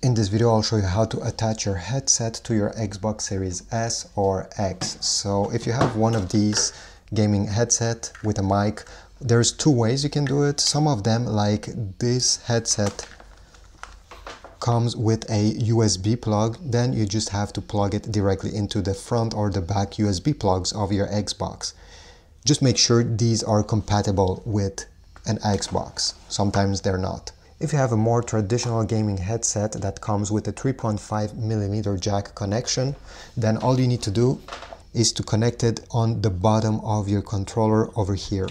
In this video, I'll show you how to attach your headset to your Xbox Series S or X. So if you have one of these gaming headset with a mic, there's two ways you can do it. Some of them, like this headset, comes with a USB plug. Then you just have to plug it directly into the front or the back USB plugs of your Xbox. Just make sure these are compatible with an Xbox. Sometimes they're not. If you have a more traditional gaming headset that comes with a 3.5mm jack connection, then all you need to do is to connect it on the bottom of your controller over here,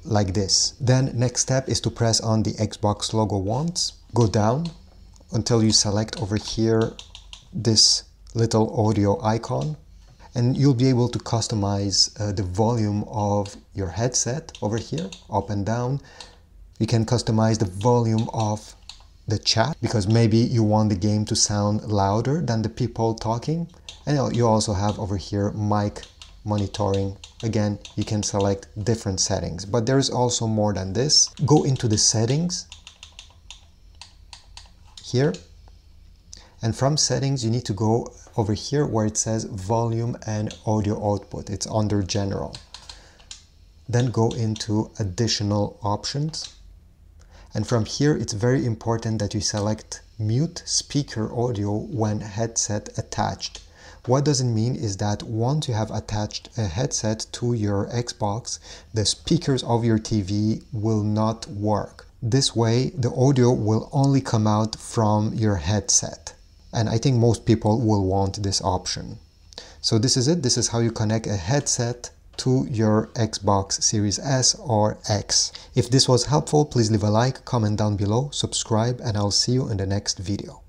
like this. Then next step is to press on the Xbox logo once, go down until you select over here this little audio icon, and you'll be able to customize the volume of your headset over here, up and down. You can customize the volume of the chat because maybe you want the game to sound louder than the people talking. And you also have over here mic monitoring. Again, you can select different settings, but there's also more than this. Go into the settings here, and from settings you need to go over here where it says volume and audio output. It's under general. Then go into additional options. And from here, it's very important that you select mute speaker audio when headset attached. What does it mean is that once you have attached a headset to your Xbox, the speakers of your TV will not work. This way, the audio will only come out from your headset. And I think most people will want this option. So this is it. This is how you connect a headset to your Xbox Series S or X. If this was helpful, please leave a like, comment down below, subscribe, and I'll see you in the next video.